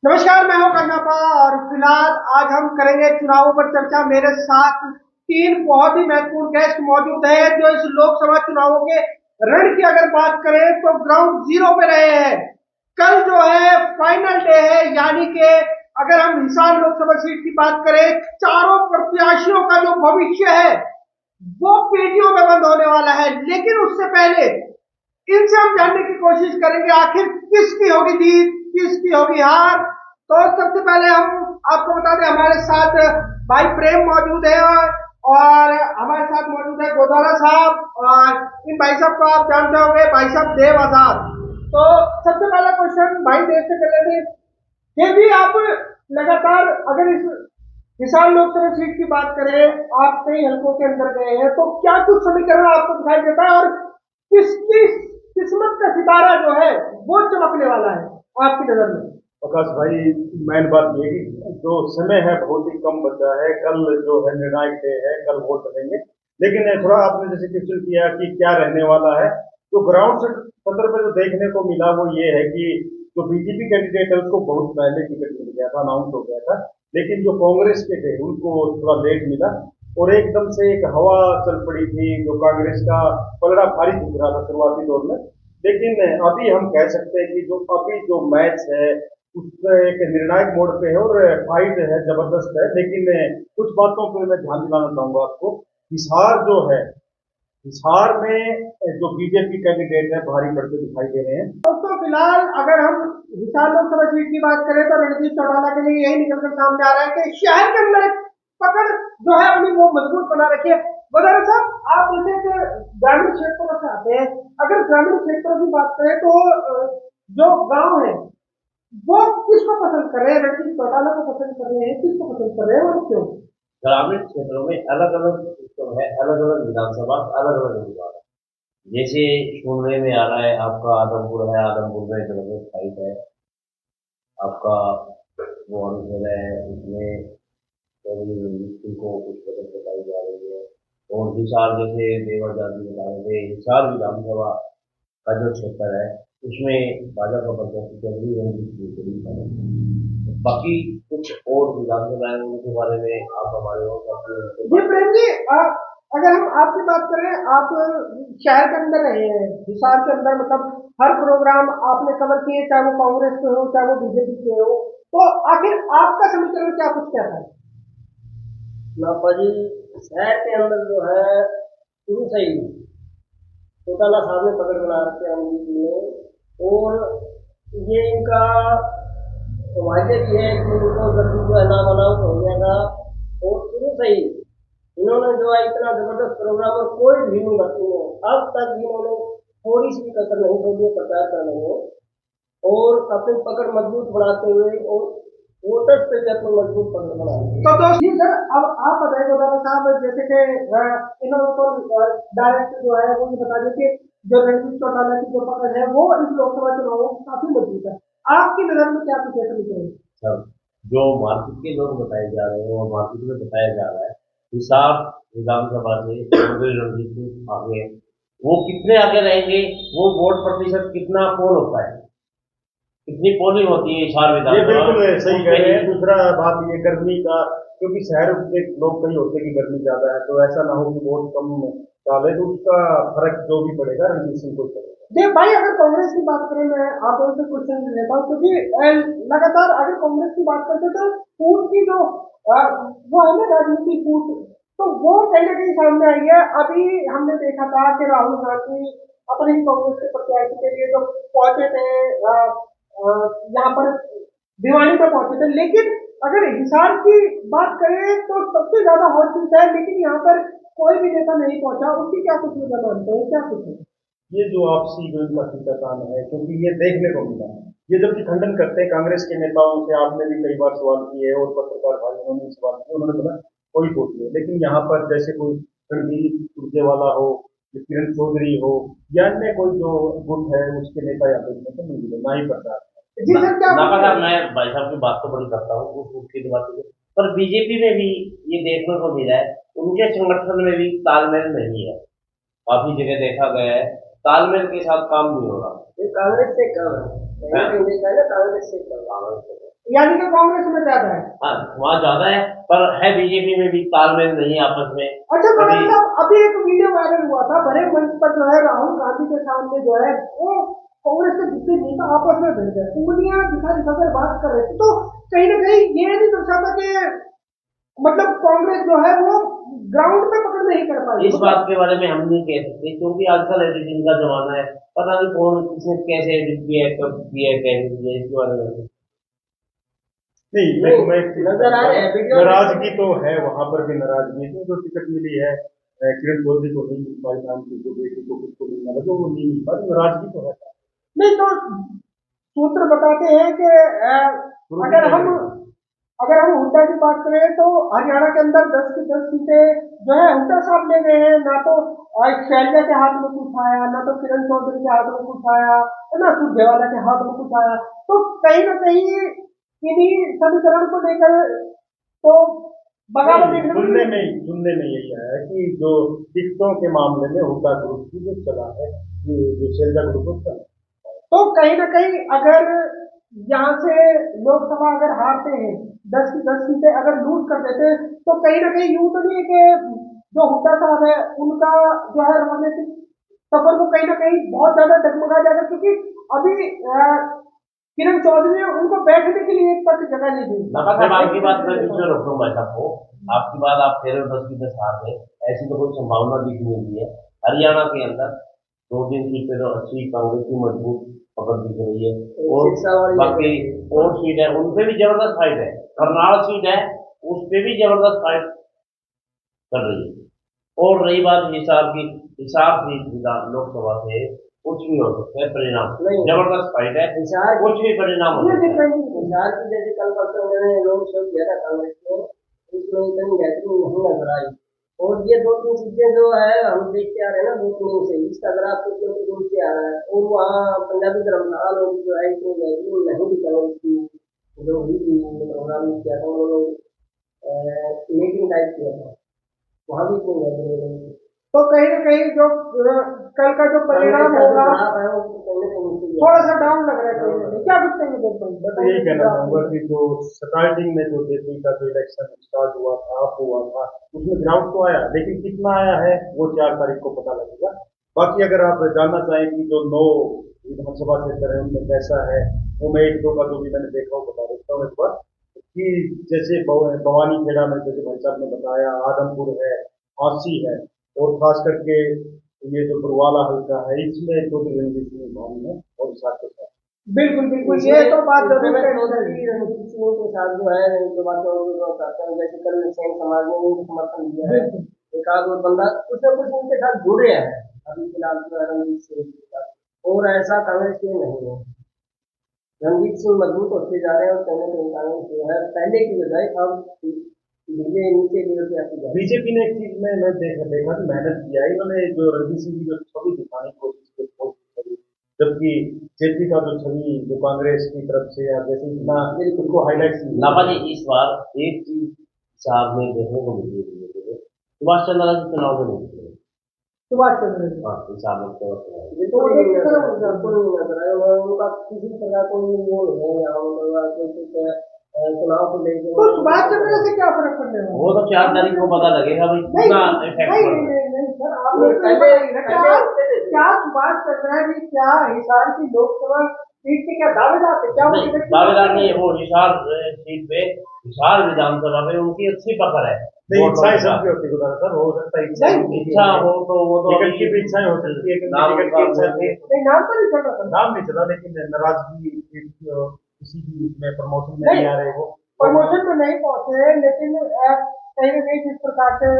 नमस्कार, मैं हूं कन्नापा और फिलहाल आज हम करेंगे चुनावों पर चर्चा। मेरे साथ तीन बहुत ही महत्वपूर्ण गेस्ट मौजूद हैं जो इस लोकसभा चुनावों के रण की अगर बात करें तो ग्राउंड जीरो पे रहे हैं। कल जो है फाइनल डे है, यानी कि अगर हम हिसार लोकसभा सीट की बात करें, चारों प्रत्याशियों का जो भविष्य है वो पीढ़ियों में बंद होने वाला है। लेकिन उससे पहले इनसे हम जानने की कोशिश करेंगे आखिर किसकी होगी जीत, किसकी होगी हार। तो सबसे पहले हम आपको बता दें, हमारे साथ भाई प्रेम मौजूद है और हमारे साथ मौजूद है गोदारा साहब, और इन भाई साहब को आप जानते होंगे, भाई साहब देव आजाद। तो सबसे पहला क्वेश्चन भाई देव से कर लेते हैं। ये भी आप लगातार अगर इस हिसार लोकसभा सीट की बात करें, आप कई हलकों के अंदर गए हैं, तो क्या कुछ समीकरण आपको दिखाई देता है और किसकी किस्मत का सितारा जो है वो चमकने वाला है आपकी नजर में? प्रकाश भाई, मेन बात ये है कि जो समय है बहुत ही कम बचा है। कल जो है निर्णायक डे है, कल वोट डलेंगे। लेकिन थोड़ा आपने जैसे क्वेश्चन किया कि क्या रहने वाला है, तो ग्राउंड से सत्र पर जो देखने को मिला वो ये है कि जो बीजेपी कैंडिडेट है उसको बहुत पहले टिकट मिल गया था, अनाउंस हो गया था। लेकिन जो कांग्रेस के थे उनको थोड़ा लेट मिला और एकदम से एक हवा चल पड़ी थी, जो कांग्रेस का पलड़ा भारी दिख रहा था शुरुआती दौर में। लेकिन अभी हम कह सकते हैं कि जो अभी जो मैच है उसमें एक निर्णायक मोड़ पे है और फाइट है, जबरदस्त है। लेकिन कुछ बातों पर मैं ध्यान दिलाना चाहूंगा आपको। हिसार जो है, हिसार में जो बीजेपी कैंडिडेट है भारी बढ़ते दिखाई दे रहे हैं। दोस्तों फिलहाल अगर हम हिसार लोकसभा सीट की बात करें तो रणजीत चौटाला के लिए यही निकलकर सामने आ रहा है कि शहर के अंदर एक पकड़ जो है अपनी वो मजबूत बना रखी है। वगैरह साहब, आप जैसे कि ग्रामीण क्षेत्रों से आते हैं, अगर ग्रामीण क्षेत्रों की बात करें तो जो गांव है वो किसको पसंद कर रहे हैं? रणजीत चौटाला को पसंद कर रहे हैं, किसको पसंद कर रहे हैं और क्यों? ग्रामीण क्षेत्रों में अलग अलग सिस्टम है, अलग अलग विधानसभा, अलग अलग उम्मीदवार है। जैसे सुनने में आ रहा है आपका आदमपुर है, आदमपुर में जबरदस्त फाइट है। आपका वो अनुशेर है, उसमें चौधरी रणजीत सिंह को कुछ पसंद बताई जा रही है। और हिसार जैसे देवाजात जी बता रहे थे, हिसार विधानसभा का जो क्षेत्र है उसमें भाजपा प्रत्याशी चौधरी रणजीत सिंह को भी पसंद है। बाकी कुछ और विधानसभा है उनके बारे में आप हमारे और जी प्रेम जी, अगर हम आपकी बात करें, आप शहर के अंदर रहे हैं, हिसार के अंदर, मतलब हर प्रोग्राम आपने कवर किए, चाहे वो कांग्रेस के हो चाहे वो बीजेपी के हो, तो आखिर आपका समीकरण क्या कुछ कहता है? नापा जी, शहर के अंदर जो है शुरू से ही चौटाला साहब ने पकड़ बना रखे हैं अमरीक जी ने। और ये इनका सौभाग्य भी है कि उनको जल्दी जो है नाम अनाउंस हो गया था। और शुरू से ही इन्होंने जो है इतना जबरदस्त प्रोग्राम और कोई भी नहीं बची है, अब तक इन्होंने थोड़ी सी कसर नहीं छोड़ी है प्रचार करने में। और अपनी पकड़ मजबूत बनाते हुए और वोटर्स पे भी अपनी मजबूत पकड़ बनाते। तो दोस्त जी सर, अब आप बताइए गोदारा साहब, जैसे कि इन्होंने तो डायरेक्ट जो है वो ये बता दें कि जो रणजीत चौटाला की जो पकड़ है वो इस लोकसभा चुनावों में काफी मजबूत है। आपकी नजर में क्या कुछ ऐसा निकले? सब जो मार्केट के लोग बताए जा रहे हैं और मार्केट में बताया जा रहा है, हिसाब विधानसभा से चौधरी रणजीत सिंह आगे हैं। वो कितने आगे रहेंगे, वो वोट प्रतिशत कितना पोल होता है, कितनी पोलिंग होती है हिसार ये विधानसभा बिल्कुल सही कह रहे हैं। उसमें दूसरा बात ये गर्मी का, क्योंकि शहर के लोग कहीं होते कि गर्मी ज्यादा है, तो ऐसा ना हो कि बहुत कम डाले, तो उसका फर्क जो भी पड़ेगा रणजीत सिंह को ही पड़ेगा। देख भाई, अगर कांग्रेस की बात करें, मैं आप लोगों से क्वेश्चन लेता हूँ क्योंकि लगातार अगर कांग्रेस की बात करते तो फूट की जो वो है ना राजनीति फूट, तो वो कहीं ना कहीं सामने आई है। अभी हमने देखा था कि राहुल गांधी अपने ही कांग्रेस के प्रत्याशी के लिए जो पहुंचे थे यहाँ पर भिवानी में पहुंचे थे। लेकिन अगर हिसार की बात करें तो सबसे ज्यादा हॉट सीट है, लेकिन यहाँ पर कोई भी नेता नहीं पहुंचा। उसकी क्या कुछ वजह मानते हैं, क्या कुछ है? ये जो आपसी जो इनका खींचातान है, क्योंकि ये देखने को मिला। ये जबकि खंडन करते हैं कांग्रेस के नेताओं से, आपने भी कई बार सवाल किए और पत्रकार भाइयों ने सवाल किए, उन्होंने बोला कोई वोट नहीं। लेकिन यहाँ पर जैसे कोई रणदीप सुरजेवाला हो, किरण चौधरी हो, या अन्य कोई जो गुट है उसके नेता यहाँ देखने को नहीं मिले, ना ही प्रचार। जी सर, क्या नाका कुछ है? साहब, मैं भाई साहब की बात तो बड़ी करता हूँ, उस उसकी तो बात है। पर बीजेपी में भी ये देखने को मिला है, उनके संगठन में भी तालमेल नहीं है। काफी जगह देखा गया है, तालमेल के साथ काम नहीं हो रहा। ये कांग्रेस से कम है, हाँ। कहीं देखा है ना, कांग्रेस से कम। यानी कि कांग्रेस में ज्यादा है। हाँ, वहाँ ज्यादा है, पर है बीजेपी में भी तालमेल नहीं है आपस में। अच्छा मगर साहब अभी एक वीडियो वायरल हुआ था बड़े मंच पर जो है राहुल गांधी के सामने जो है वो कांग्रेस के जितने नेता आपस में भिड़ गए, उंगलियां दिखा दिखा कर बात कर रहे थे, तो कहीं ना कहीं ये नहीं दर्शाता कि मतलब कांग्रेस जो है वो ग्राउंड पे पकड़ नहीं कर पाई। इस बात के बारे में हम नहीं कह सकते, क्योंकि आजकल एडिटिंग का जमाना है, पता नहीं कौन किसने कैसे एडिट किया है, कब किया है, कैसे किया है, इसके बारे में नहीं, नहीं, देखो मैं एक चीज नजर आ रहे हैं वीडियो। नाराजगी तो है, वहां पर भी नाराजगी है, जो टिकट मिली है किरण चौधरी को नहीं मिल पाई, नाम की जो बेटी को किसको मिलना था जो वो नहीं मिल पाई, नाराजगी तो है। नहीं तो सूत्र बताते हैं कि अगर हम अगर हम हुड्डा की बात करें तो हरियाणा के अंदर 10 की 10 सीटें जो है हुड्डा साहब ले गए हैं, ना तो शैलजा के हाथ में कुछ आया, ना तो किरण चौधरी के हाथ में कुछ आया, ना सुरजेवाला के हाथ में कुछ आया, तो कहीं ना कहीं इन्हीं समीकरण को लेकर तो बगावत देखने को मिली। सुनने में यही आया है कि जो टिकटों के मामले में हुड्डा ग्रुप की जो चला है, जो शेलजा ग्रुप को चला है। तो कहीं ना कहीं अगर यहाँ से लोकसभा अगर हारते हैं 10 की 10 सीटें अगर लूज कर देते हैं, तो कहीं ना कहीं यूं तो नहीं है कि जो हुड्डा साहब है उनका जो है राजनीतिक सफर को कहीं ना कहीं बहुत ज्यादा डगमगा जाएगा, क्योंकि अभी किरण चौधरी ने उनको बैठने के लिए एक तक जगह नहीं दी। लगातार आपकी बात मैं बीच में रोक दूं भाई साहब को, आपकी बात आप कह रहे हो 10 की 10 हार गए, ऐसी तो कोई संभावना दिख नहीं रही है। हरियाणा के अंदर 2-3 सीटें तो अच्छी कांग्रेस की मजबूत पकड़ दिख रही है, और बाकी और सीट है उन पे भी जबरदस्त फाइट है। करनाल सीट है उस पे भी जबरदस्त फाइट कर रही है। और रही बात हिसाब की, हिसाब की लोकसभा से कुछ भी हो सकता है, परिणाम जबरदस्त फाइट है, हिसार कुछ भी परिणाम हो सकता है। हिसार की जैसे कल परसों मैंने लोग शो किया था कांग्रेस में, उसमें इतनी बेहतरीन नहीं नजर आई। और ये 2-3 चीजें जो है हम देखते आ रहे हैं ना 2-3 से, इसका अगर आपको क्योंकि से आ रहा है, और वहाँ पंजाबी धर्मशाला लोग जो है इतनी बेहतरीन नहीं भी कांग्रेस की जो हुई थी प्रोग्राम किया था उन्होंने मीटिंग टाइप किया था, वहाँ भी इतनी बेहतरीन। तो कहीं ना कहीं जो कल का जो परिणाम होगा थोड़ा सा डाउन लग रहा है कहीं ना कहीं। क्या कुछ कहेंगे दोस्तों? मैं तो यही कहना चाहूंगा कि जो स्टार्टिंग में जो जेपी का जो इलेक्शन स्टार्ट हुआ था, अप हुआ था, उसमें गिरावट तो आया, लेकिन कितना आया है वो 4 तारीख को पता लगेगा। बाकी अगर आप जानना चाहें कि जो 9 विधानसभा क्षेत्र है उनमें कैसा है, वो मैं 1-2 का जो भी मैंने देखा वो बता देता हूँ एक बार। कि जैसे भवानी खेड़ा में जैसे भाई साहब ने बताया, आदमपुर है, हांसी है, और खास करके ये जो बुरवाला हल्का है इसमें चौधरी रणजीत सिंह भानी है और साथ के साथ। बिल्कुल बिल्कुल, ये तो बात जरूर है। चौधरी रणजीत सिंह के साथ जो है जो बात करते हैं, जैसे कल सैन समाज ने उनको समर्थन दिया है, एक आध और बंदा कुछ ना कुछ उनके साथ जुड़ रहा है अभी फिलहाल जो है रणजीत सिंह के साथ, और ऐसा कांग्रेस में नहीं है। रणजीत सिंह मजबूत होते जा रहे हैं और कहीं ना कहीं कांग्रेस जो है पहले की बजाय अब धीरे नीचे लेवल पे आती जा रही है। बीजेपी ने एक चीज में मैं देखा कि मेहनत किया है, इन्होंने जो रणजीत सिंह की जो छवि दिखाने की कोशिश की, जबकि जेपी का जो छवि जो कांग्रेस की तरफ से या जैसे इतना उनको हाईलाइट लापा जी इस बार एक चीज साहब में देखने को मिली है, सुभाष चंद्र के चुनाव में नहीं थे। सुभाष चंद्र हाँ, हिसाब में तो नजर आए उनका किसी प्रकार कोई वो है यहाँ कोई चुनाव को लेकर। तो सुभाष चंद्र से क्या फर्क पड़ने वाला? वो तो 4 तारीख को पता लगेगा भाई कितना इफेक्ट पड़ रहा है। नहीं सर, आपने क्या सुभाष चंद्र जी क्या हिसार की लोकसभा सीट के क्या दावेदार थे? क्या दावेदार नहीं है वो, हिसार सीट पे, हिसार विधानसभा में उनकी अच्छी पकड़ है। इच्छाएं सबकी होती है सर, हो सकता है इच्छा हो तो वो तो टिकट की भी इच्छाएं हो सकती है, नाम टिकट की इच्छा थी, नाम तो नहीं चल रहा था, नाम नहीं चला, लेकिन नाराजगी किसी भी उसमें प्रमोशन में नहीं आ रहे, वो प्रमोशन में नहीं पहुंचे, लेकिन कहीं ना कहीं जिस प्रकार से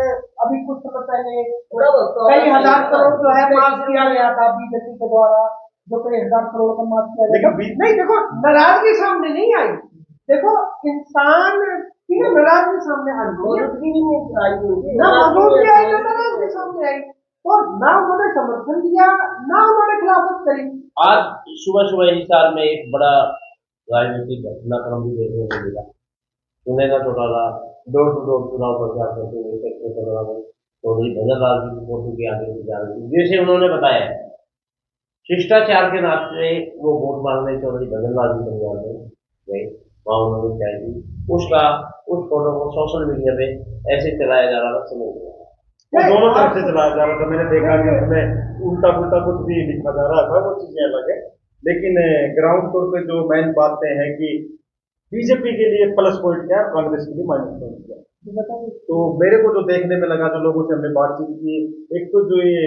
अभी कुछ समय पहले कई हजार करोड़ जो है माफ किया गया था बीजेपी के द्वारा, जो कई हजार करोड़ का माफ किया गया। नहीं देखो, नाराजगी सामने नहीं आई, देखो इंसान की ना नाराजगी सामने आई, ना मौजूदगी आई ना नाराजगी सामने आई, और ना उन्होंने समर्थन दिया ना उन्होंने खिलाफत करी। आज सुबह सुबह हिसार में एक बड़ा राजनीतिक घटनाक्रम भी देखने को मिला। सुनेगा चौटाला डोर टू डोर चुनाव प्रचार करते हुए चौधरी भजन लाल जी की फोटो के आगे से जा रही थी, जैसे उन्होंने बताया शिष्टाचार के नाते वो वोट मांगने चौधरी भजन लाल जी परिवार में गए, वहाँ उन्होंने चाय दी, उसका उस फोटो को सोशल मीडिया पे ऐसे चलाया जा रहा था, समझ नहीं आया। वो दोनों तरफ से चलाया जा रहा था। मैंने देखा कि उसमें उल्टा पुल्टा कुछ भी लिखा जा रहा था, वो चीजें अलग है। लेकिन ग्राउंड तौर पे जो मेन बातें हैं कि बीजेपी के लिए प्लस पॉइंट क्या है, कांग्रेस के लिए माइनस पॉइंट क्या है। बताइए। तो मेरे को जो देखने में लगा, जो लोगों से हमने बातचीत की, एक तो जो ये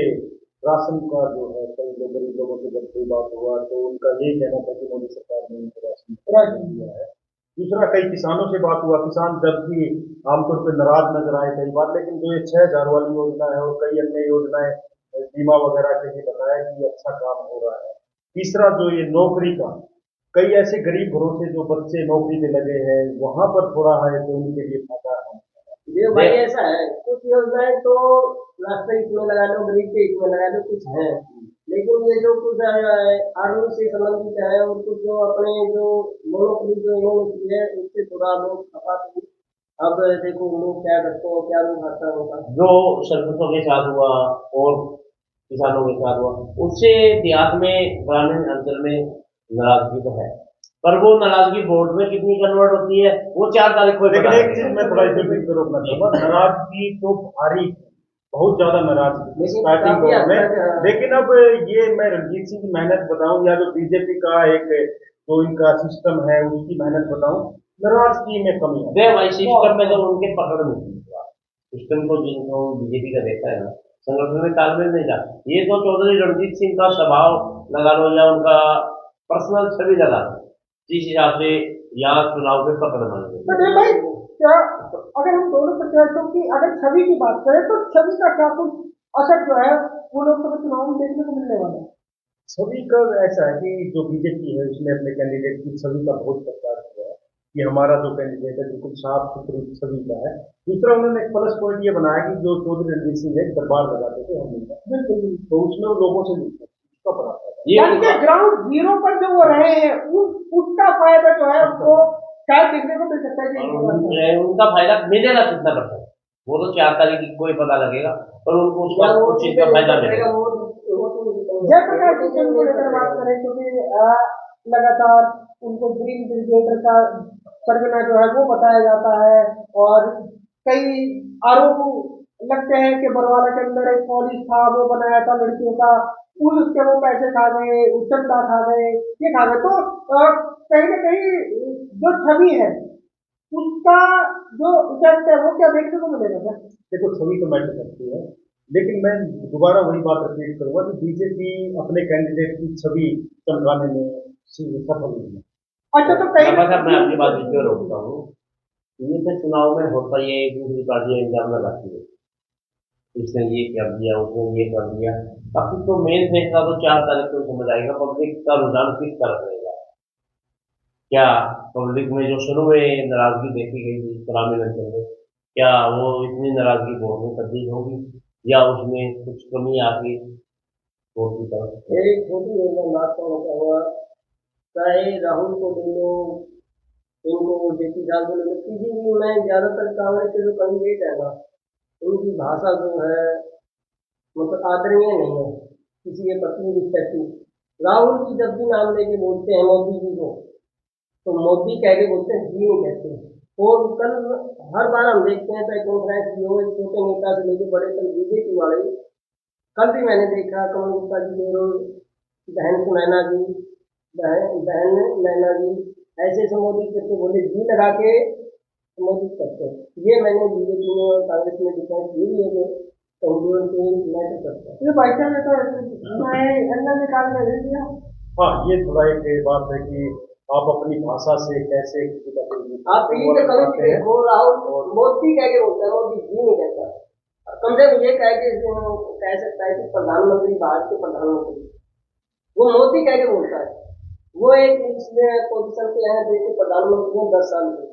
राशन का जो है, कई लोग गरीब लोगों से जब कोई बात हुआ तो उनका यही कहना था कि मोदी सरकार ने उनको राशन दिया है। दूसरा, कई किसानों से बात हुआ, किसान जब भी आमतौर पर नाराज नजर आए कई बार, लेकिन जो ये 6,000 वाली योजना है और कई अन्य योजनाएं बीमा वगैरह के लिए बताया कि ये अच्छा काम हो रहा है। तीसरा, जो ये नौकरी का, कई ऐसे गरीब घरों से जो बच्चे नौकरी में लगे हैं, वहां पर थोड़ा है तो उनके लिए फायदा है। ये भाई ऐसा है, कुछ योजनाएं तो राष्ट्रीय हित में लगा लो, गरीब के हित में लगा लो, कुछ है, लेकिन ये जो कुछ आर्मी से संबंधित है और कुछ जो अपने जो मोनोपोली जो इन्होंने की है, उससे थोड़ा लोग खपाते हैं। अब देखो लोग क्या करते हैं, क्या लोग आता होगा। जो सरपंचों के साथ हुआ और किसानों के साथ हुआ, उससे देहात में, ग्रामीण अंचल में नाराजगी तो है, पर वो नाराजगी वोट में कितनी कन्वर्ट होती है वो 4 तारीख को ही लेकिन पता एक चीज मैं थोड़ा इसे बीच में रोकना चाहूंगा, नाराजगी तो भारी, बहुत ज्यादा नाराजगी लेकिन स्टार्टिंग काफी दौर हद में। तक, लेकिन अब ये मैं रणजीत सिंह की मेहनत बताऊं या जो बीजेपी का एक जो इनका सिस्टम है उसकी मेहनत बताऊं, नाराजगी में कमी है। दे भाई, सिस्टम में तो उनके पकड़ नहीं थी। सिस्टम को जिनको बीजेपी का देखता है ना, संगठन में तालमेल नहीं था। ये तो चौधरी रणजीत सिंह का स्वभाव लगा लो या उनका पर्सनल छवि लगा लो, जिस हिसाब से यहाँ चुनाव में पकड़ मानी। तो नहीं भाई, क्या अगर हम दोनों प्रत्याशियों की अगर छवि की बात करें तो छवि का क्या कुछ असर जो है वो लोकसभा चुनाव में देखने को मिलने वाला है? छवि का ऐसा है कि जो बीजेपी है उसने अपने कैंडिडेट की छवि का बहुत प्रचार किया है कि हमारा जो कैंडिडेट है बिल्कुल साफ सुथरी छवि का है। दूसरा, उन्होंने एक प्लस पॉइंट ये बनाया कि जो चौधरी रणजीत सिंह एक दरबार लगाते थे हम लोग, बिल्कुल। तो उसमें वो लोगों से मिलते थे, उसका बड़ा फायदा है। ये यानी कि ग्राउंड जीरो पर जो वो रहे हैं उसका फायदा जो है वो शायद देखने को मिल सकता है कि इस बार से। उनका फायदा मिलेगा कितना %, वो तो 4 तारीख को ही पता लगेगा, पर उनको उसका कुछ चीज का फायदा मिलेगा। जयप्रकाश किशन को लेकर बात करें, क्योंकि लगातार उनको ग्रीन ब्रिगेड का सरगना जो है वो बताया जाता है और कई आरोप लगते हैं कि बरवाला के अंदर एक कॉलेज था वो बनाया था लड़कियों का, पुलिस के वो पैसे खा गए, उच्चता खा गए, ये खा गए। तो कहीं ना कहीं जो छवि है उसका जो इफेक्ट है वो क्या देखने को मिलेगा क्या? देखो, छवि तो मैटर करती है, लेकिन मैं दोबारा वही बात रिपीट करूंगा कि बीजेपी अपने कैंडिडेट की छवि चमकाने में सफल नहीं है। अच्छा, तो कहीं मैं आपकी बात इसलिए रोकता हूँ, ये तो चुनाव में होता ही है, एक दूसरी पार्टियां इल्जाम लगाती है, इसने ये कर दिया, उसने ये कर दिया। बाकी तो मेन फैसला तो 4 तारीख को समझ आएगा, पब्लिक का रुझान किस तरफ रहेगा। क्या पब्लिक में जो शुरू में नाराजगी देखी गई थी ग्रामीण अंचल में, क्या वो इतनी नाराजगी वोट में तब्दील होगी या उसमें कुछ कमी आ गई वोट की तरफ। एक छोटी योजना बात कहना हुआ, चाहे राहुल को ले लो, इनको जेपी साहब को ले लो, किसी भी में ज्यादातर कांग्रेस के जो कैंडिडेट है ना, उनकी भाषा जो है मतलब आदरणीय नहीं है, किसी के प्रति रिस्पेक्टिव। राहुल जी जब भी नाम लेके बोलते हैं मोदी जी को, तो मोदी कह के बोलते हैं, जी नहीं कहते। और कल हर बार हम देखते हैं चाहे कॉन्फ्रेंस की हो, एक छोटे नेता से लेके बड़े तक बीजेपी वाले, कल भी मैंने देखा कमल गुप्ता जी के बहन सुनैना जी, बहन नैना जी ऐसे संबोधित करके बोले, जी लगा के संबोधित करते हैं। ये मैंने बीजेपी में और कांग्रेस में डिफरेंस ये भी है कि संजीवन से मैटर करता है। ये भाई साहब ने तो मैं अंदर निकाल कर दे दिया। हाँ, ये थोड़ा एक बात है कि आप अपनी भाषा से कैसे किसी का आप टीवी पे कभी भी देखो, राहुल मोदी कह के बोलता है, मोदी जी नहीं कहता। कम से कम ये कह सकता है कि प्रधानमंत्री, भारत के प्रधानमंत्री, वो मोदी कह के बोलता है। वो एक पोजिशन पे है देश के प्रधानमंत्री 10 साल से।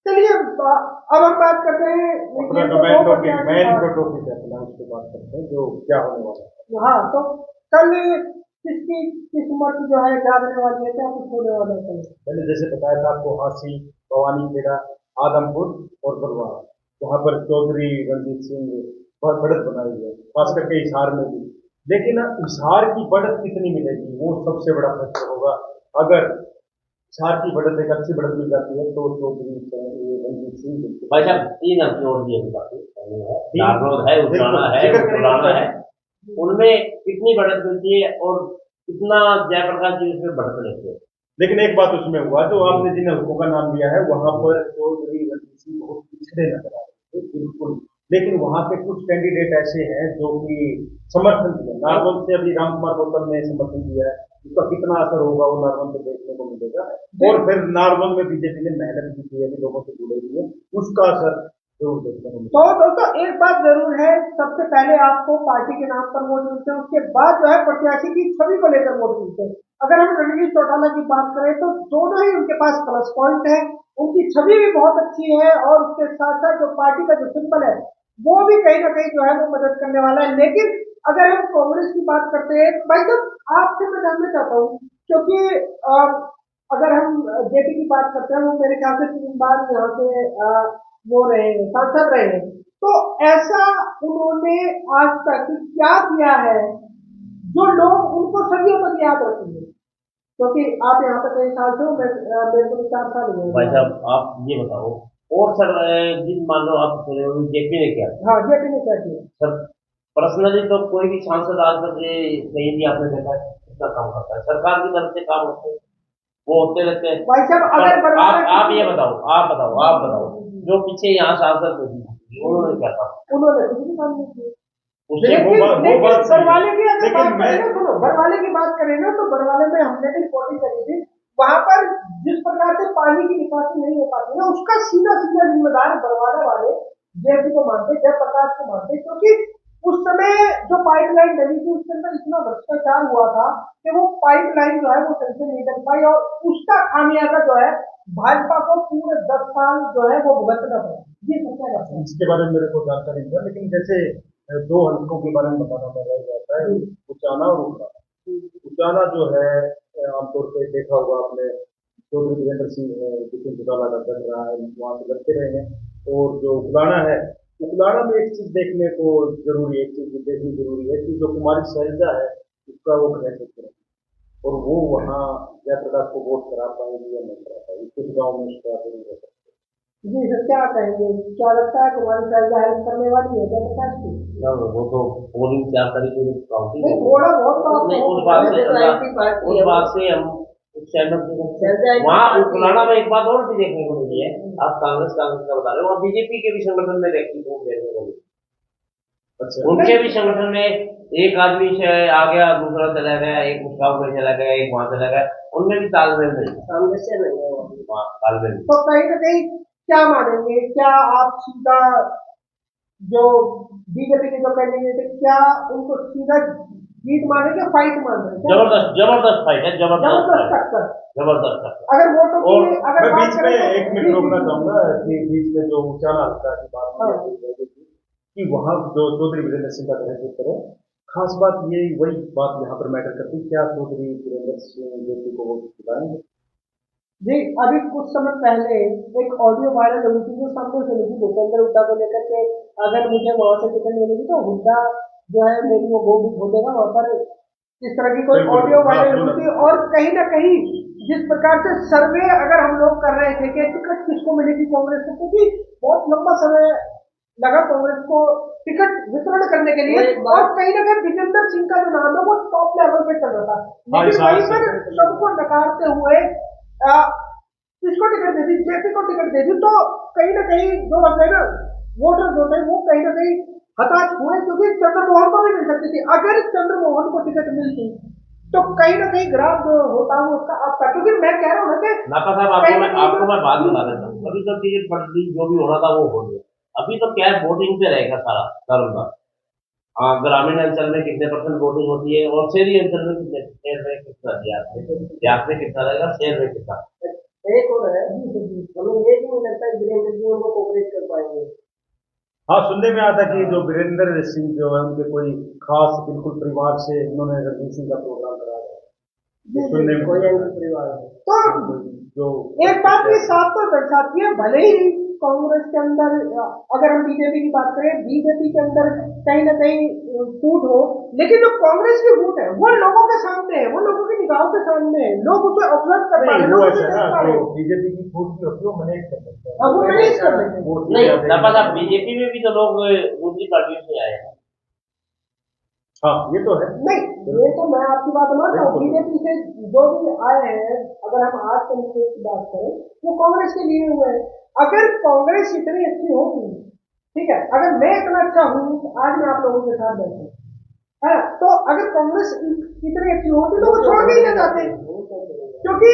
चलिए अब हम बात करते हैं अपना कमेंट टॉपिक, मेन जो टॉपिक है अपना, उसके बात करते हैं जो क्या होने वाला है। हाँ, तो कल किसकी किस्मत जो है जागने वाली है, क्या कुछ होने वाला है? मैंने जैसे बताया था आपको, हांसी, भवानी खेड़ा, आदमपुर और बरवाला, वहां पर चौधरी रणजीत सिंह बहुत बढ़त बनाई है, खास करके हिसार में भी। लेकिन हिसार की बढ़त कितनी मिलेगी वो सबसे बड़ा फैक्टर होगा। अगर छार की बढ़त एक अच्छी बढ़त मिल जाती है तो चौधरी ये रणजीत सिंह बिल्कुल भाई साहब 3 अंक और दिए काफी है, तीन- नारनौल है, उतराना है, जिक्र करेंगे पुराना उसका। है, उनमें कितनी बढ़त मिलती है और कितना जयप्रकाश जी उसमें बढ़त लेते हैं। लेकिन एक बात उसमें हुआ जो आपने जिन हल्कों का नाम लिया है वहां पर चौधरी रणजीत सिंह बहुत पिछड़े नजर आ रहे थे बिल्कुल, लेकिन वहां के कुछ कैंडिडेट ऐसे हैं जो कि समर्थन दिए। नारनौल से अभी रामकुमार गौतम ने समर्थन दिया है, उसका कितना असर होगा वो नारनौल से देखने को मिलेगा। और फिर नारनौल में बीजेपी ने मेहनत भी की है कि लोगों से जुड़े हुए, उसका असर जरूर देखने को तो मिलेगा। दोस्तों एक बात जरूर है, सबसे पहले आपको पार्टी के नाम पर वोट मिलते हैं, उसके बाद जो है प्रत्याशी की छवि को लेकर वोट मिलते हैं। अगर हम रणजीत चौटाला की बात करें तो दोनों ही उनके पास प्लस पॉइंट है, उनकी छवि भी बहुत अच्छी है और उसके साथ साथ जो पार्टी का जो सिंबल है वो भी कहीं ना कहीं जो है वो मदद करने वाला है। लेकिन अगर हम कांग्रेस की बात करते हैं तो भाई साहब आपसे मैं जानना चाहता हूँ, क्योंकि अगर हम जेपी की बात करते हैं, वो मेरे ख्याल से 3 बार यहाँ से वो रहे हैं, सांसद रहे हैं, तो ऐसा उन्होंने आज तक क्या किया है जो लोग उनको सदियों तक याद रखेंगे? क्योंकि आप यहाँ पे कई साल से हो, मेरे को 4 साल हुए भाई हैं। साहब आप ये बताओ, और सर जिन मान लो आप जेपी ने क्या किया? हाँ, जेपी ने क्या किया? सर पर्सनली तो कोई भी सांसद आज तक ये नहीं भी आपने देखा है कितना काम करता है, सरकार की तरफ से काम होते हैं, वो होते रहते हैं। भाई साहब पर अगर बरवाला आप ये बताओ, आप बताओ जो पीछे यहाँ सांसद थे उन्होंने क्या काम? उन्होंने कुछ भी काम नहीं किया। उससे लेकिन वो लेकिन बात सही है। बरवाले की अगर लेकिन बात मैं करें ना, सुनो, बरवाले की बात करें ना तो बरवाले में हमने भी रिपोर्टिंग करी थी, वहां पर जिस प्रकार से पानी की निकासी नहीं हो पाती ना, उसका सीधा सीधा जिम्मेदार बरवाला वाले जेपी को मानते, जयप्रकाश को मानते, क्योंकि उस समय जो पाइपलाइन डली थी उसके अंदर इतना भ्रष्टाचार हुआ था कि वो पाइपलाइन जो है वो सही से नहीं डल पाई और उसका खामियाजा जो है भाजपा को पूरे 10 साल जो है वो भुगतना पड़ा। जी सर क्या कहते हैं? इसके बारे में मेरे को जानकारी नहीं है, लेकिन जैसे दो हल्कों के बारे में बताना पड़ रहा जाता है, उचाना और उकराना। उचाना जो है आमतौर पर देखा होगा आपने, चौधरी वीरेंद्र सिंह है, जितिन चौटाला का चल रहा है, वहां से लड़ते रहे हैं। और जो उकलाना है, उकलाना में एक चीज देखने को जरूरी है, एक चीज देखनी जरूरी है कि जो कुमारी शैलजा है उसका वो ग्रह क्षेत्र है और वो वहाँ जयप्रकाश को वोट करा पाएगी या नहीं करा पाएगी, कुछ गाँव में उसका नहीं रह सकते। जी सर क्या कहेंगे, क्या लगता है तुम्हारी शैलजा हेल्प करने वाली है जयप्रकाश की? वो तो पोलिंग 4 तारीख को काउंटिंग नहीं थोड़ा बहुत तो नहीं, आपको उस बात से तो आईटी पार्टी उस है बात से हम सहमत नहीं हैं। शैलजा आईटी वहाँ पार्टी उकलाना में एक बात और भी देखने को मिली है, आप कांग्रेस का बता रहे हो और बीजेपी के भी संगठन में देखने को मिली, अच्छा, उनके भी संगठन में एक आदमी से आ गया, दूसरा चला गया, एक मुस्कान में चला गया, एक वहां चला गया, उनमें भी तालमेल नहीं है। सामने से नहीं है वो। वहाँ तालमेल नहीं। तो कहीं ना कहीं क्या मानेंगे, क्या आप सीधा जो बीजेपी के जो कैंडिडेट है क्या उनको सीधा जीत मानेंगे, फाइट मान रहे हैं? जबरदस्त जबरदस्त फाइट है, जबरदस्त जबरदस्त फाइट, टक्कर। जबरदस्त टक्कर। अगर वोटों की और अगर मैं बात बीच में करें तो एक मिनट रोकना चाहूंगा कि बीच में जो उचाना हल्का की बात हाँ। कि वहाँ जो चौधरी वीरेंद्र सिंह का ग्रह क्षेत्र है, खास बात ये वही बात यहाँ पर मैटर करती है, क्या चौधरी वीरेंद्र सिंह जेपी को वोट दिलाएंगे? जी अभी कुछ समय पहले एक ऑडियो वायरल हुई थी जो सामने से लगी भूपेंद्र हुड्डा को लेकर के, अगर मुझे वहां से टिकट मिलेगी तो हुड्डा जो है मेरी वो गोद खोलेगा, वहां पर इस तरह की कोई बिल्कुल, ऑडियो हाँ, वायरल हुई सुना। थी। और कहीं ना कहीं जिस प्रकार से सर्वे अगर हम लोग कर रहे थे कि टिकट किसको मिलेगी कांग्रेस को, क्योंकि बहुत लंबा समय लगा कांग्रेस को टिकट वितरण करने के लिए, और कहीं ना कहीं विजेंद्र सिंह का जो नाम है वो टॉप लेवल पे चल रहा था, लेकिन वहीं पर सबको नकारते हुए किसको टिकट दे दी, जेपी को टिकट दे दी, तो कहीं ना कहीं जो होते हैं ना वोटर जो थे वो कहीं ना कहीं हताश हुए, क्योंकि चंद्रमोहन को भी मिल सकती थी। अगर चंद्रमोहन को टिकट मिलती तो कहीं ना कहीं ग्राफ जो होता है उसका आपका, क्योंकि मैं कह रहा हूँ ना कि नापा साहब आपको मैं बात बता देता हूँ, अभी तो टिकट बढ़ती जो भी होना था वो हो गया, अभी तो क्या वोटिंग पे रहेगा सारा दारोगा। हाँ, ग्रामीण अंचल में कितने % वोटिंग होती है और शहरी अंचल में कितने, शहर में कितना, देहात में कितना रहेगा, शहर में कितना। एक और है, हमें ये भी नहीं लगता है वीरेंद्र जी उनको कोऑपरेट कर पाएंगे। हाँ, सुनने में आता कि जो वीरेंद्र सिंह जो है उनके कोई खास बिल्कुल परिवार से उन्होंने रणजीत सिंह का प्रोग्राम कराया है, सुनने में कोई परिवार है तो जो एक बात ये साफ तो दर्शाती है, भले ही कांग्रेस के अंदर अगर हम बीजेपी की बात करें, बीजेपी के अंदर कहीं ना कहीं फूट हो, लेकिन जो कांग्रेस की फूट है वो लोगों के सामने है, वो लोगों की निगाहों के सामने है, लोग उसे ऑब्जर्व कर पा रहे नहीं हैं, वो लोग ऐसा उसे है देख पा ना, रहे जो हैं। बीजेपी की फूट की होती है वो मैनेज कर सकते हैं। अब वो मैनेज कर लेते हैं। वो नहीं चीजें लापा साहब, बीजेपी में भी तो लोग दूसरी पार्टियों से आए हैं। हाँ ये तो है। नहीं, ये तो मैं आपकी बात मानता हूँ, बिल्कुल। बीजेपी से जो भी आए हैं, अगर हम आज कैंडिडेट की बात करें, वो कांग्रेस के लिए हुए हैं। अगर कांग्रेस इतनी अच्छी होगी, ठीक है, अगर मैं इतना अच्छा हूँ तो आज मैं आप लोगों के साथ बैठूं, है ना? तो अगर कांग्रेस इतनी अच्छी होती तो वो छोड़ नहीं ना जाते, क्योंकि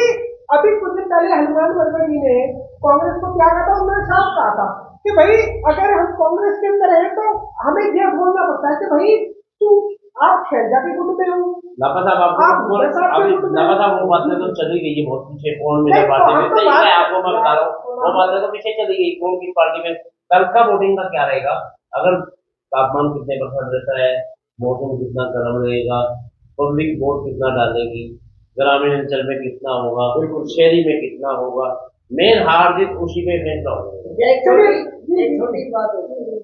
अभी कुछ दिन पहले हनुमान वर्मा जी ने कांग्रेस को क्या कहा था, उन्होंने साफ कहा था कि भाई अगर हम कांग्रेस के अंदर हैं तो हमें ये बोलना पड़ता है कि भाई तू, आप शहजा के गुट में हो, लापा साहब आप आपको जैसा अभी आपके गुट में लापा हो। साहब वो बातें तो चली गई है बहुत पीछे, कौन मिला नहीं, तो पार्टी हम में, तो नहीं बात मैं आपको मैं बता रहा हूँ, वो बातें तो पीछे चली गई कौन किस पार्टी में। कल का वोटिंग का क्या रहेगा, अगर तापमान कितने % रहता है, मौसम कितना गर्म रहेगा, पब्लिक वोट कितना डालेगी, ग्रामीण अंचल में कितना होगा, बिल्कुल। शहरी में कितना होगा, मेन हार जीत उसी में फैसला होगा। ये एक छोटी बात होती है,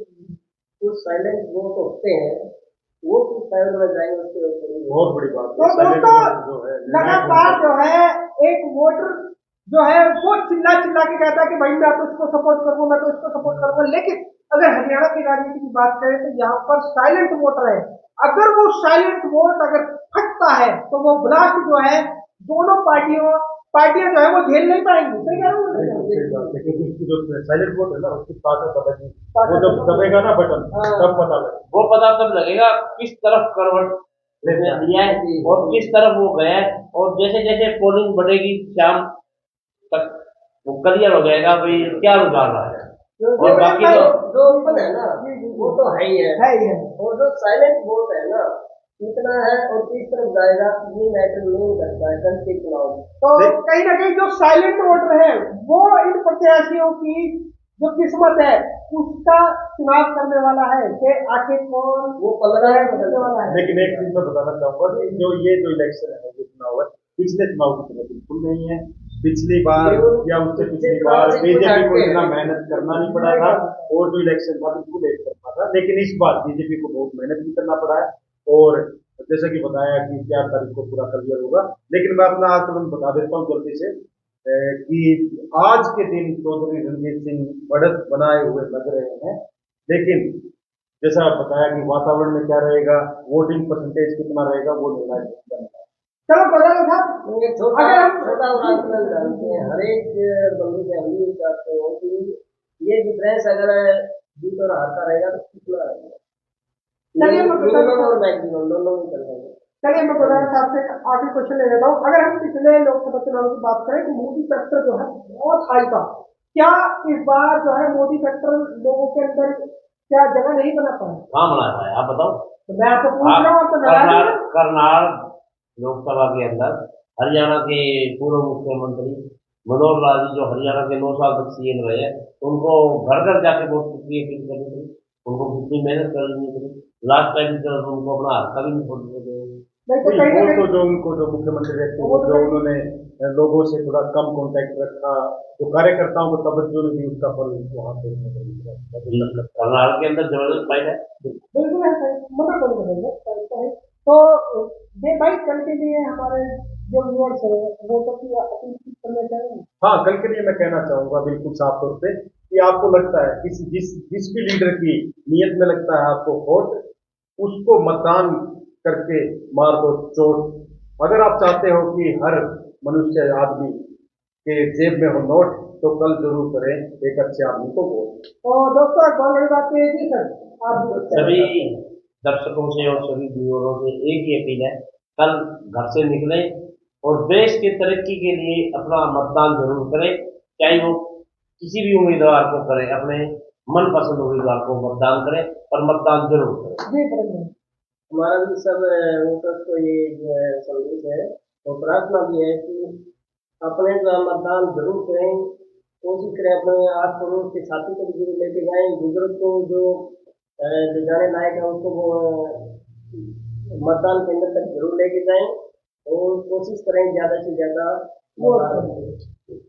कुछ साइलेंट वोट होते हैं, वो किस साइड में जाएंगे उसके ऊपर बहुत बड़ी बात तो है। Silent दोस्तों, vote जो है लगातार जो है एक वोटर जो है वो चिल्ला चिल्ला के कहता है कि भाई मैं तो इसको सपोर्ट करूंगा, मैं तो इसको सपोर्ट करूंगा, लेकिन अगर हरियाणा की राजनीति की बात करें तो यहाँ पर साइलेंट वोटर है। अगर वो साइलेंट वोट अगर फटता है तो वो ब्लास्ट जो है दोनों पार्टियां जो है वो झेल नहीं पाएंगी। सही कह रहा हूँ? लेकिन उसकी जो साइलेंट वोट है ना उसकी ताकत अलग है, वो जब दबेगा ना बटन तब पता लगेगा। वो पता तब लगेगा किस तरफ करवट उसने दिया है और किस तरफ वो गया है, और जैसे जैसे पोलिंग बढ़ेगी शाम तक वो क्लियर हो जाएगा भाई क्या रुझान रहा है। और बाकी तो जो ओपन है ना वो तो है ही है, और जो साइलेंट वोट है ना कितना है और किस तरफ जाएगा ये मैटर नहीं करता है कल के चुनाव में। तो कहीं ना कहीं जो साइलेंट वोटर है वो इन प्रत्याशियों की जो किस्मत है उसका चुनाव करने वाला है कि आखिर कौन वो 15 करने वाला है। लेकिन एक चीज मैं बताना चाहूंगा कि जो इलेक्शन है, जो चुनाव है, पिछले चुनाव की तरह बिल्कुल नहीं है। पिछली बार या उससे पिछली बार बीजेपी को इतना मेहनत करना नहीं पड़ा था, और जो इलेक्शन था बिल्कुल एक तरफा था, लेकिन इस बार बीजेपी को बहुत मेहनत भी करना पड़ा है। और जैसा कि बताया कि 4 तारीख को पूरा क्लियर होगा, लेकिन मैं अपना आकलन बता देता हूँ जल्दी से कि आज के दिन चौधरी रणजीत सिंह बढ़त बनाए हुए लग रहे हैं, लेकिन जैसा बताया कि वातावरण में क्या रहेगा, वोटिंग परसेंटेज कितना रहेगा, वो निर्णायक बनेगा। चलो बदल साहब, ये छोटा अगर हम छोटा उदाहरण जानते हैं, हर एक बंदे से हम ये चाहते हैं कि ये डिफरेंस अगर जीत और हार का रहेगा तो कितना रहेगा, चलिए मिनिमम और मैक्सिमम दोनों में चल जाएगा। चलिए मैं गुजरात साहब से आखिरी क्वेश्चन ले लेता हूँ। अगर हम पिछले लोकसभा चुनाव की बात करें तो मोदी फैक्टर जो है बहुत हाई था, क्या इस बार जो है मोदी फैक्टर लोगों के अंदर क्या जगह नहीं बना पाया? कहाँ बना है आप बताओ। तो मैं आपको पूछ रहा हूँ, आपको नाराज है? करनाल लोकसभा के अंदर हरियाणा के पूर्व मुख्यमंत्री मनोहर लाल जी जो हरियाणा के 9 साल तक सीएम रहे हैं, उनको घर घर जाके वोट की अपील करनी पड़ी, उनको कितनी मेहनत करनी पड़ी, लास्ट टाइम उनको अपना हल्का भी नहीं छोड़ने देंगे। नहीं तो कहीं ना वो तो कहीं जो उनको जो मुख्यमंत्री रहते हैं जो उन्होंने लोगों से थोड़ा कम कांटेक्ट रखा, जो कार्यकर्ताओं को तवज्जो नहीं दी, उसका फल वहाँ पे करनाल के अंदर जबरदस्त फाइट है। बिल्कुल है, मना कौन करेंगे। तो ये भाई कल के लिए हमारे जो व्यूअर्स है वो तो की अपील करना चाहेंगे। हाँ, कल के लिए मैं कहना चाहूंगा बिल्कुल साफ तौर पे कि आपको लगता है किसी जिस भी लीडर की नीयत में लगता है आपको वोट, उसको मतदान करके मार दो चोट। अगर आप चाहते हो कि हर मनुष्य आदमी के जेब में हो नोट, तो कल जरूर करें एक अच्छे आदमी को वोट। तो दोस्तों एक बहुत बड़ी बात ये थी सर, आप सभी दर्शकों से और सभी व्यूअरों से एक ही अपील है, कल घर से निकले और देश की तरक्की के लिए अपना मतदान जरूर करें, चाहे वो किसी भी उम्मीदवार को करें, अपने मनपसंद उम्मीदवार को मतदान करें, पर मतदान जरूर करें। हमारा भी सब वोटर्स को ये जो है संदेश है और प्रार्थना भी है कि अपने जो मतदान जरूर करें, कोशिश करें अपने आस पड़ोस के साथी को भी जरूर लेके जाएं, बुजुर्ग को जो जाने लायक है उसको वो मतदान केंद्र तक जरूर लेके जाएं और कोशिश करें ज़्यादा से ज़्यादा मतदान करें।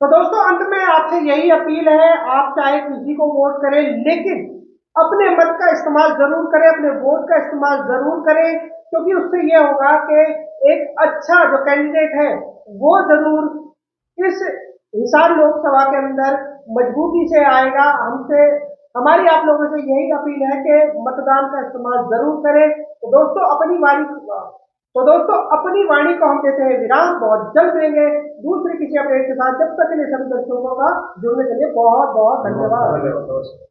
तो दोस्तों अंत में आपसे यही अपील है, आप चाहे किसी को वोट करें, लेकिन अपने मत का इस्तेमाल जरूर करें, अपने वोट का इस्तेमाल जरूर करें, क्योंकि उससे ये होगा कि एक अच्छा जो कैंडिडेट है वो जरूर इस हिसार लोकसभा के अंदर मजबूती से आएगा। हमसे हमारी आप लोगों से यही अपील है कि मतदान का इस्तेमाल जरूर करें। तो दोस्तों अपनी वाणी को हम देते हैं विराम, बहुत जल्द मिलेंगे दूसरे किसी अपडेट के साथ। जब तक के लिए सभी दर्शकों का जुड़ने के लिए बहुत बहुत धन्यवाद। धन्यवाद।